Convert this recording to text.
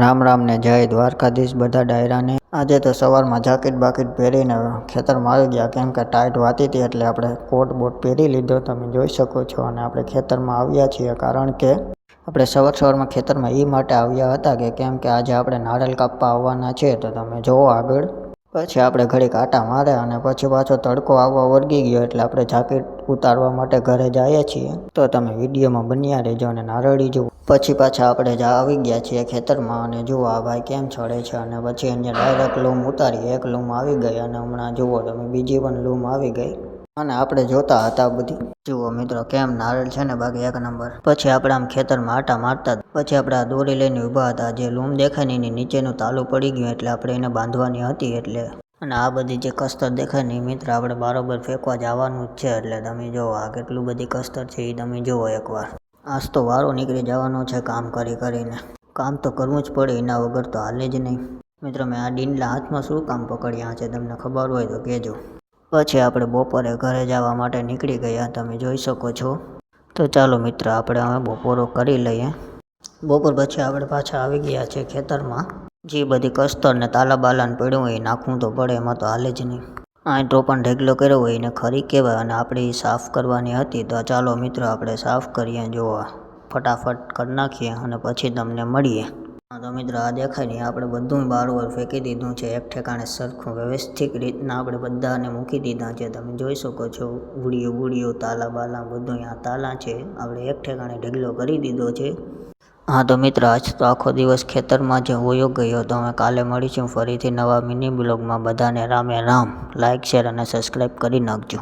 રામ રામ ને જય દ્વારકાધીશ બધા ડાયરાને। આજે તો સવારમાં જાકીટ બાકીટ પહેરીને ખેતરમાં આવી ગયા, કેમ કે ટાઈટ વાતી હતી એટલે આપણે કોટ બોટ પહેરી લીધો, તમે જોઈ શકો છો। અને આપણે ખેતરમાં આવ્યા છીએ કારણ કે આપણે સવારમાં ખેતરમાં એ માટે આવ્યા હતા કે કેમ કે આજે આપણે નારિયેળ કાપવા આવવાના છે, તો તમે જોવો આગળ। પછી આપણે ઘડી કાંટા મારે અને પછી પાછો તડકો આવવા વળગી ગયો એટલે આપણે જાકીટ ઉતારવા માટે ઘરે જઈએ છીએ, તો તમે વિડીયોમાં બન્યા રહેજો અને નારળી જુઓ। પછી પાછા આપણે આવી ગયા છીએ ખેતરમાં અને જુઓ આ ભાઈ કેમ ચડે છે, અને પછી અહીંયા ડાયરેક્ટ લૂમ ઉતારી, એક લૂમ આવી ગઈ અને હમણાં જુઓ તમે બીજી પણ લૂમ આવી ગઈ અને આપણે જોતા હતા બધી। જુઓ મિત્રો કેમ નારિયેળ છે ને બાકી એક નંબર। પછી આપણે આમ ખેતરમાં આટા મારતા, પછી આપણે આ દોરી લઈને ઊભા હતા, જે લૂમ દેખાય ને એની નીચેનું તાલું પડી ગયું એટલે આપણે એને બાંધવાની હતી એટલે। અને આ બધી જે કસ્તર દેખાય ને એ મિત્ર આપણે બરાબર ફેંકવા જવાનું જ છે, એટલે તમે જુઓ આ કેટલું બધી કસ્તર છે એ તમે જુઓ એકવાર। આજ તો વારો નીકળી જવાનો છે કામ કરી કરીને, કામ તો કરવું જ પડે, એના વગર તો હાલે જ નહીં। મિત્રો મેં આ ડીંડલા હાથમાં શું કામ પકડ્યા છે તમને ખબર હોય તો કહેજો। પછી આપણે બપોરે ઘરે જવા માટે નીકળી ગયા, તમે જોઈ શકો છો। તો ચાલો મિત્ર આપણે હવે બપોરો કરી લઈએ। બપોર પછી આપણે પાછા આવી ગયા છે ખેતરમાં। જે બધી કસ્તર ને તાલા બાલાને પડ્યું હોય એ નાખવું તો પડે, એમાં તો હાલે જ નહીં। આંટો પણ ઢેગલો કર્યો હોય એને ખરી કહેવાય, અને આપણે એ સાફ કરવાની હતી, તો ચાલો મિત્રો આપણે સાફ કરીએ। જોવા ફટાફટ કરી નાખીએ અને પછી તમને મળીએ। તો મિત્રો આ દેખાય ને આપણે બધું બારોબર ફેંકી દીધું છે, એક ઠેકાણે સરખું વ્યવસ્થિત રીતના આપણે બધાને મૂકી દીધા છે, તમે જોઈ શકો છો। ગુડીઓ તાલા બાલા બધું આ તાલા છે આપણે એક ઠેકાણે ઢેગલો કરી દીધો છે। હા તો મિત્ર આજ તો આખો દિવસ ખેતરમાં જ હોયો ગયો, તો અમે કાલે મળીશું ફરીથી નવા મિની બ્લોગમાં। બધાને રામે રામ, લાઇક શેર અને સબસ્ક્રાઈબ કરી નાખજો।